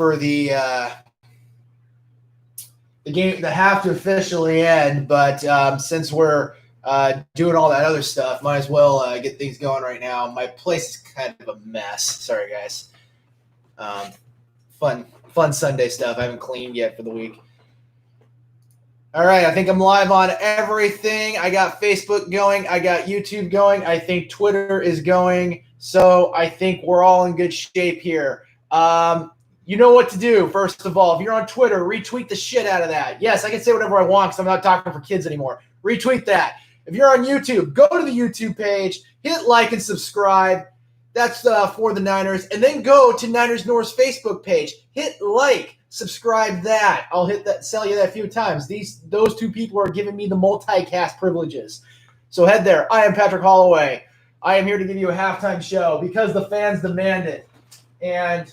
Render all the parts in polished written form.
for the game, the half to officially end, but since we're doing all that other stuff, might as well get things going right now. My place is kind of a mess. Sorry, guys. Fun Sunday stuff. I haven't cleaned yet for the week. All right, I think I'm live on everything. I got Facebook going. I got YouTube going. I think Twitter is going. So I think we're all in good shape here. You know what to do, first of all. If you're on Twitter, retweet the shit out of that. Yes, I can say whatever I want because I'm not talking for kids anymore. Retweet that. If you're on YouTube, go to the YouTube page, hit like and subscribe. That's for the Niners. And then go to Niners North's Facebook page. Hit like, subscribe that. I'll sell you that a few times. Those two people are giving me the multicast privileges. So head there. I am Patrick Holloway. I am here to give you a halftime show because the fans demand it. And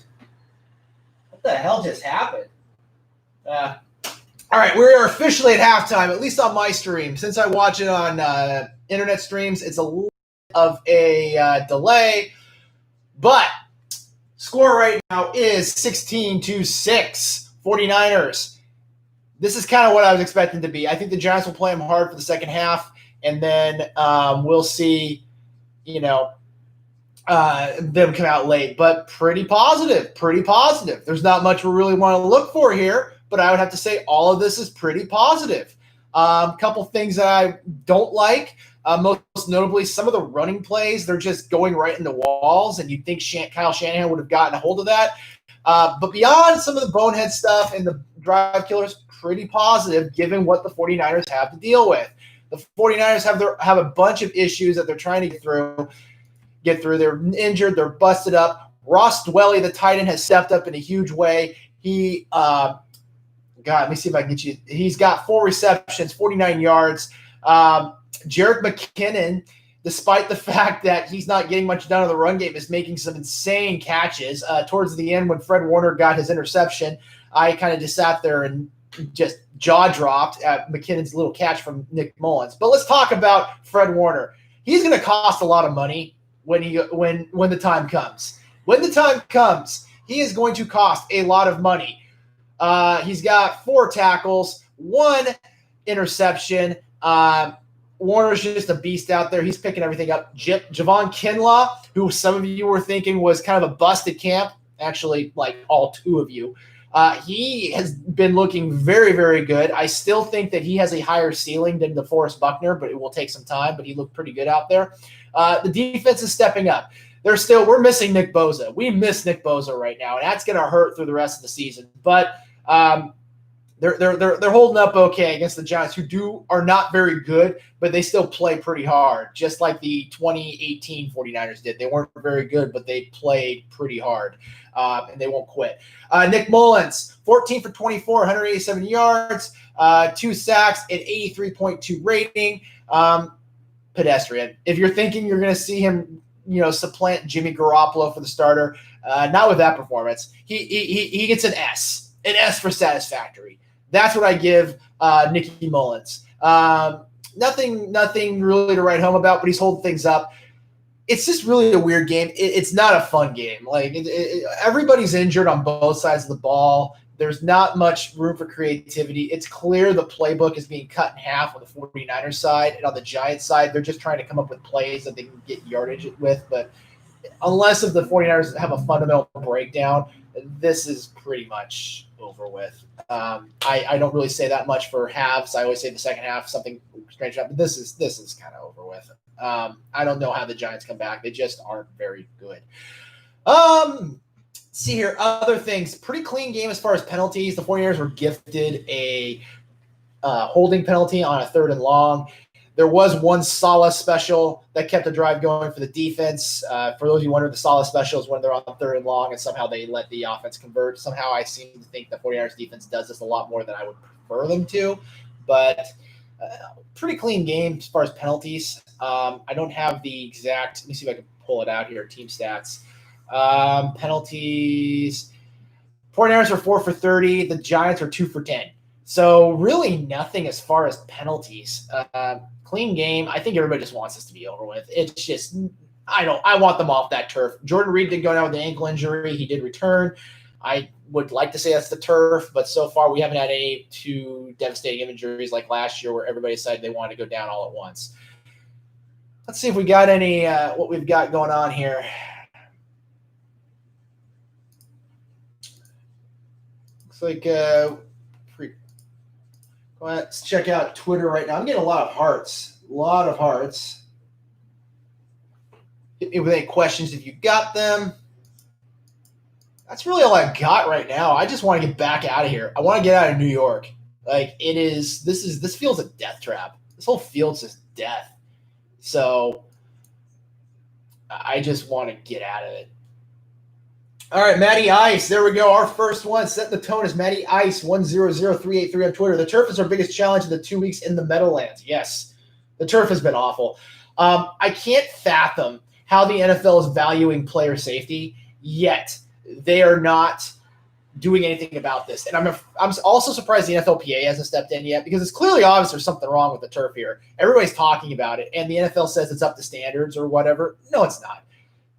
what the hell just happened? All right, we are officially at halftime, at least on my stream. Since I watch it on internet streams, it's a little of a delay. But score right now is 16-6, 49ers. This is kind of what I was expecting to be. I think the Giants will play them hard for the second half, and then we'll see, them come out late. But pretty positive. There's not much we really want to look for here, but I would have to say all of this is pretty positive. A couple things that I don't like. Most notably, some of the running plays, they're just going right into walls, and you'd think Kyle Shanahan would have gotten a hold of that. But beyond some of the bonehead stuff and the drive killers, pretty positive given what the 49ers have to deal with. The 49ers have a bunch of issues that they're trying to get through. They're injured. They're busted up. Ross Dwelly, the tight end, has stepped up in a huge way. Let me see if I can get you. He's got 4 receptions, 49 yards. Jerick McKinnon, despite the fact that he's not getting much done in the run game, is making some insane catches. Towards the end, when Fred Warner got his interception, I kind of just sat there and just jaw dropped at McKinnon's little catch from Nick Mullins. But let's talk about Fred Warner. He's going to cost a lot of money when the time comes. When the time comes, he is going to cost a lot of money. He's got 4 tackles, 1 interception. Warner's just a beast out there. He's picking everything up. Javon Kinlaw, who some of you were thinking was kind of a bust at camp, actually, like all 2 of you, he has been looking very, very good. I still think that he has a higher ceiling than DeForest Buckner, but it will take some time, but he looked pretty good out there. The defense is stepping up. We're missing Nick Bosa. We miss Nick Bosa right now, and that's going to hurt through the rest of the season. But they're holding up okay against the Giants, who are not very good, but they still play pretty hard, just like the 2018 49ers did. They weren't very good, but they played pretty hard, and they won't quit. Nick Mullins, 14 for 24, 187 yards, 2 sacks, an 83.2 rating. Pedestrian. If you're thinking you're going to see him, supplant Jimmy Garoppolo for the starter, not with that performance. He gets an S for satisfactory. That's what I give Nicky Mullins. Nothing really to write home about, but he's holding things up. It's just really a weird game. It's not a fun game. Like everybody's injured on both sides of the ball. There's not much room for creativity. It's clear the playbook is being cut in half on the 49ers side, and on the Giants side, they're just trying to come up with plays that they can get yardage with. But unless if the 49ers have a fundamental breakdown, this is pretty much over with. I don't really say that much for halves. I always say the second half, something strange happened. This is kind of over with. I don't know how the Giants come back. They just aren't very good. See here, other things. Pretty clean game as far as penalties. The 49ers were gifted a holding penalty on a 3rd and long. There was one Salah special that kept the drive going for the defense. For those of you wondering, the Salah special is when they're on 3rd and long and somehow they let the offense convert. Somehow I seem to think the 49ers defense does this a lot more than I would prefer them to. But pretty clean game as far as penalties. I don't have the exact – let me see if I can pull it out here, team stats. Penalties. 49ers are 4 for 30. The Giants are 2 for 10. So really nothing as far as penalties. Clean game. I think everybody just wants this to be over with. It's just I want them off that turf. Jordan Reed did go down with an ankle injury. He did return. I would like to say that's the turf, but so far we haven't had any too devastating injuries like last year where everybody decided they wanted to go down all at once. Let's see if we got any what we've got going on here. Looks like go ahead, let's check out Twitter right now. I'm getting a lot of hearts. Hit me with any questions if you got them. That's really all I got right now. I just want to get back out of here. I want to get out of New York. Like this feels a death trap. This whole field's just death. So I just want to get out of it. All right, Matty Ice. There we go. Our first one. Set the tone is Matty Ice 100383 on Twitter. The turf is our biggest challenge in the 2 weeks in the Meadowlands. Yes, the turf has been awful. I can't fathom how the NFL is valuing player safety, yet they are not doing anything about this. And I'm also surprised the NFLPA hasn't stepped in yet, because it's clearly obvious there's something wrong with the turf here. Everybody's talking about it, and the NFL says it's up to standards or whatever. No, it's not.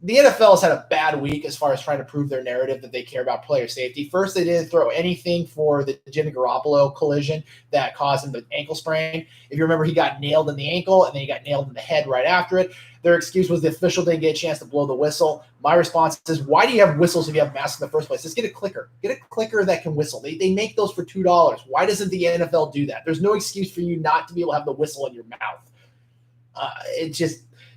The NFL has had a bad week as far as trying to prove their narrative that they care about player safety. First, they didn't throw anything for the Jimmy Garoppolo collision that caused him the ankle sprain. If you remember, he got nailed in the ankle, and then he got nailed in the head right after it. Their excuse was the official didn't get a chance to blow the whistle. My response is, why do you have whistles if you have masks in the first place? Just get a clicker. Get a clicker that can whistle. They make those for $2. Why doesn't the NFL do that? There's no excuse for you not to be able to have the whistle in your mouth.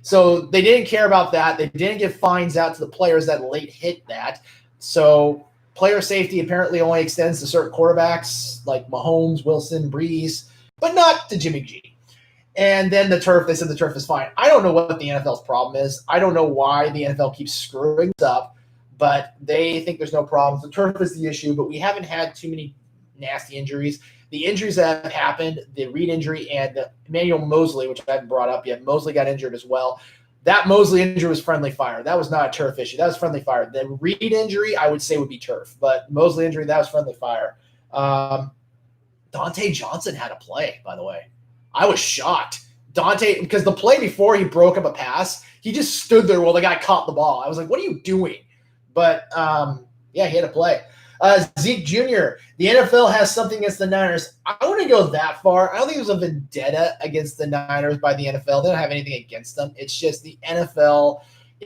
So they didn't care about that. They didn't give fines out to the players that late hit that. So player safety apparently only extends to certain quarterbacks like Mahomes, Wilson, Breeze, but not to Jimmy G. And then the turf, they said the turf is fine. I don't know what the NFL's problem is. I don't know why the NFL keeps screwing this up, but they think there's no problems. The turf is the issue, but we haven't had too many nasty injuries. The injuries that have happened, the Reed injury and Emmanuel Mosley, which I haven't brought up yet, Mosley got injured as well. That Mosley injury was friendly fire. That was not a turf issue. That was friendly fire. The Reed injury, I would say, would be turf. But Mosley injury, that was friendly fire. Dante Johnson had a play, by the way. I was shocked. Dante, because the play before he broke up a pass, he just stood there while the guy caught the ball. I was like, what are you doing? But, yeah, he had a play. Zeke Jr., the NFL has something against the Niners. I wouldn't go that far. I don't think there's a vendetta against the Niners by the NFL. They don't have anything against them. It's just the NFL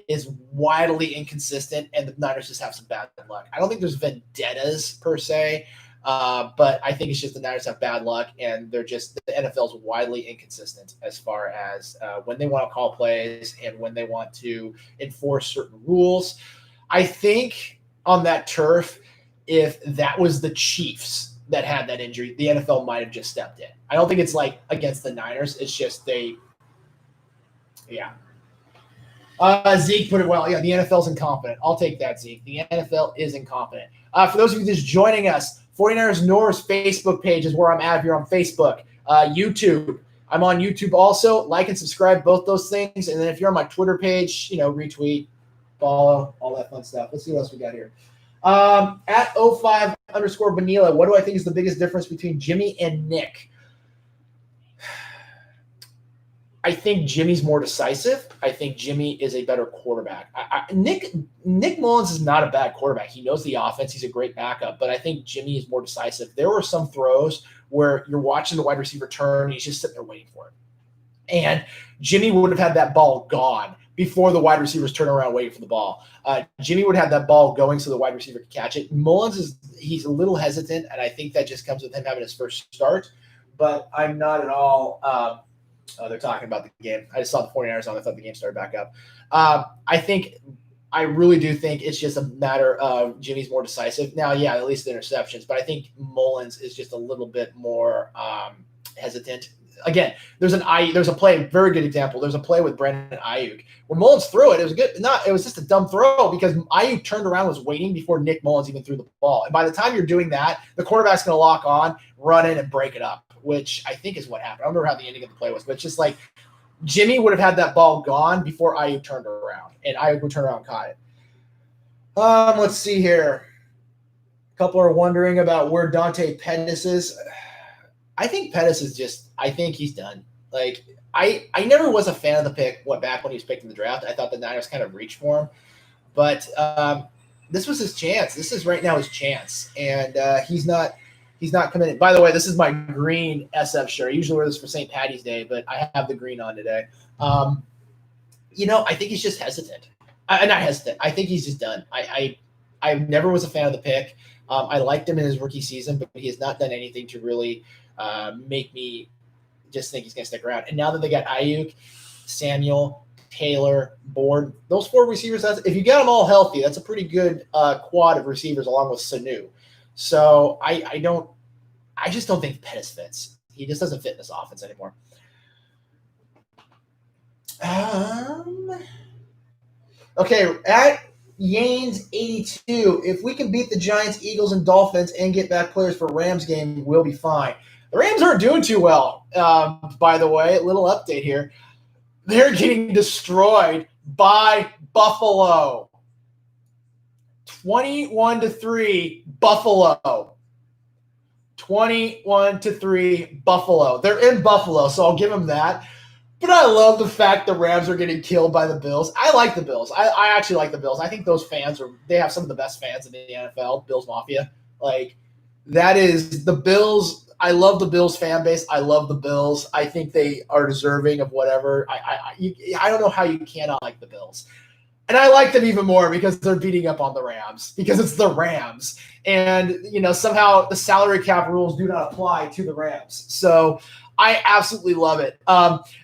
is wildly inconsistent, and the Niners just have some bad luck. I don't think there's vendettas per se, but I think it's just the Niners have bad luck, and the NFL is widely inconsistent as far as when they want to call plays and when they want to enforce certain rules. I think on that turf, if that was the Chiefs that had that injury, the NFL might have just stepped in. I don't think it's like against the Niners. It's just yeah. Zeke put it well. Yeah, the NFL's incompetent. I'll take that, Zeke. The NFL is incompetent. For those of you just joining us, 49ers North's Facebook page is where I'm at here on Facebook. YouTube. I'm on YouTube also. Like and subscribe, both those things. And then if you're on my Twitter page, retweet, follow, all that fun stuff. Let's see what else we got here. At 05_Vanilla, what do I think is the biggest difference between Jimmy and Nick? I think Jimmy's more decisive. I think Jimmy is a better quarterback. Nick Mullins is not a bad quarterback. He knows the offense. He's a great backup, but I think Jimmy is more decisive. There were some throws where you're watching the wide receiver turn, and he's just sitting there waiting for it. And Jimmy would have had that ball gone before the wide receivers turn around waiting for the ball. Jimmy would have that ball going so the wide receiver could catch it. Mullins he's a little hesitant, and I think that just comes with him having his first start. But I'm not at all they're talking about the game. I just saw the 49ers on. I thought the game started back up. I really do think it's just a matter of Jimmy's more decisive. Now, yeah, at least the interceptions, but I think Mullins is just a little bit more hesitant. Again, there's a play, very good example. There's a play with Brandon Ayuk where Mullins threw it. It was just a dumb throw because Ayuk turned around, was waiting before Nick Mullins even threw the ball. And by the time you're doing that, the quarterback's going to lock on, run in, and break it up, which I think is what happened. I don't remember how the ending of the play was, but it's just like Jimmy would have had that ball gone before Ayuk turned around, and Ayuk would turn around and caught it. Let's see here. A couple are wondering about where Dante Pettis is. I think Pettis is I think he's done. Like, I never was a fan of the pick back when he was picked in the draft. I thought the Niners kind of reached for him. But this was his chance. This is right now his chance, and he's not committed. By the way, this is my green SF shirt. I usually wear this for St. Patty's Day, but I have the green on today. I think he's just hesitant. Not hesitant. I think he's just done. I never was a fan of the pick. I liked him in his rookie season, but he has not done anything to really make me just think he's going to stick around. And now that they got Ayuk, Samuel, Taylor, Bourne, those 4 receivers, if you get them all healthy, that's a pretty good quad of receivers along with Sanu. So I just don't think Pettis fits. He just doesn't fit in this offense anymore. Okay, at Yanes 82. If we can beat the Giants, Eagles, and Dolphins and get back players for Rams game, we'll be fine. The Rams aren't doing too well, by the way. A little update here. They're getting destroyed by Buffalo. 21-3, Buffalo. 21-3, Buffalo. They're in Buffalo, so I'll give them that. But I love the fact the Rams are getting killed by the Bills. I like the Bills. I actually like the Bills. I think those fans they have some of the best fans in the NFL, Bills Mafia. Like, that is the Bills. I love the Bills fan base. I love the Bills. I think they are deserving of whatever. I don't know how you cannot like the Bills. And I like them even more because they're beating up on the Rams, because it's the Rams. And, somehow the salary cap rules do not apply to the Rams. So I absolutely love it.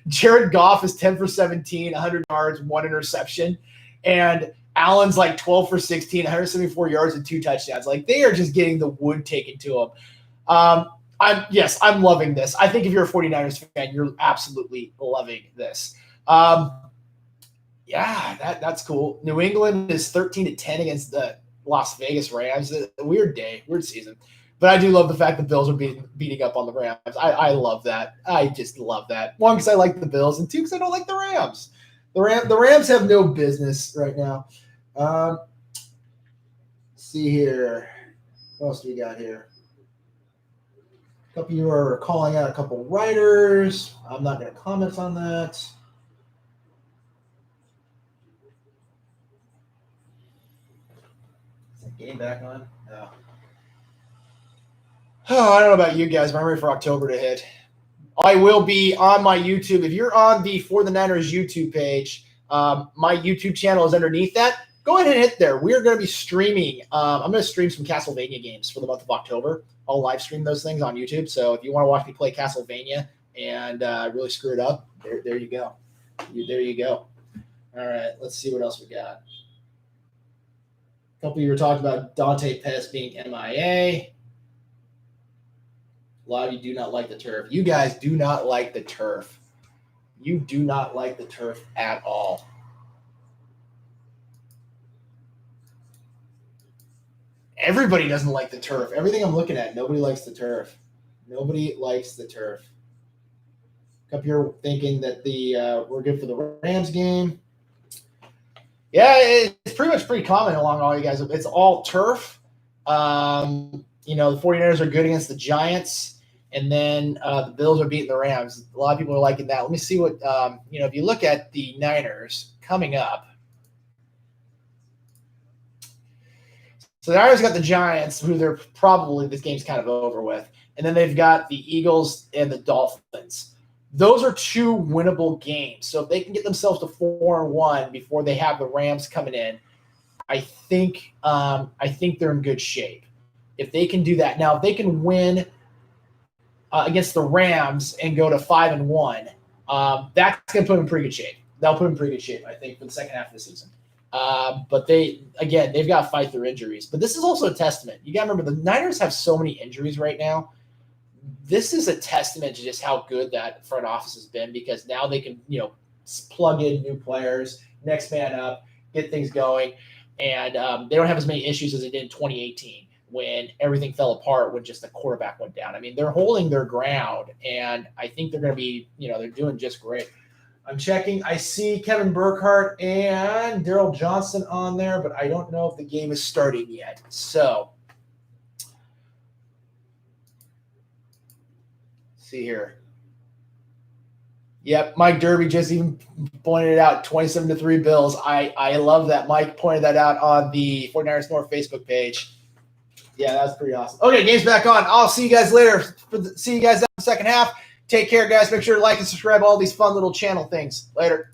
Jared Goff is 10 for 17, 100 yards, 1 interception. And Allen's like 12 for 16, 174 yards and 2 touchdowns. Like, they are just getting the wood taken to them. I'm loving this. I think if you're a 49ers fan, you're absolutely loving this. That's cool. New England is 13-10 against the Las Vegas Rams. A weird day, weird season. But I do love the fact the Bills are beating up on the Rams. I love that. I just love that. 1, because I like the Bills, and 2, because I don't like the Rams. The Rams have no business right now. Let's see here. What else do we got here? A couple of you are calling out a couple writers. I'm not going to comment on that. Is that game back on? No. Oh, I don't know about you guys, but I'm ready for October to hit. I will be on my YouTube. If you're on the For the Niners YouTube page, my YouTube channel is underneath that. Go ahead and hit there. We are going to be streaming. I'm going to stream some Castlevania games for the month of October. I'll live stream those things on YouTube. So if you want to watch me play Castlevania and really screw it up, there you go. There you go. All right, let's see what else we got. A couple of you were talking about Dante Pettis being MIA. A lot of you do not like the turf. You guys do not like the turf. You do not like the turf at all. Everybody doesn't like the turf. Everything I'm looking at, nobody likes the turf. Nobody likes the turf. A couple here thinking that we're good for the Rams game. Yeah, it's pretty common along all you guys. It's all turf. The 49ers are good against the Giants, and then the Bills are beating the Rams. A lot of people are liking that. Let me see what if you look at the Niners coming up. So the Niners got the Giants, who this game's kind of over with. And then they've got the Eagles and the Dolphins. Those are 2 winnable games. So if they can get themselves to 4-1 before they have the Rams coming in, I think they're in good shape. If they can do that. Now, if they can win against the Rams and go to 5-1, that's going to put them in pretty good shape. That'll put them in pretty good shape, I think, for the second half of the season. But they've got to fight through injuries. But this is also a testament. You got to remember, the Niners have so many injuries right now. This is a testament to just how good that front office has been, because now they can, plug in new players, next man up, get things going. And they don't have as many issues as they did in 2018 when everything fell apart when just the quarterback went down. I mean, they're holding their ground, and I think they're going to be, they're doing just great. I'm checking. I see Kevin Burkhardt and Daryl Johnson on there, but I don't know if the game is starting yet. So, see here. Yep, Mike Derby just even pointed it out, 27-3 Bills. I love that. Mike pointed that out on the 49ers North Facebook page. Yeah, that's pretty awesome. Okay, game's back on. I'll see you guys later. See you guys in the second half. Take care, guys. Make sure to like and subscribe all these fun little channel things. Later.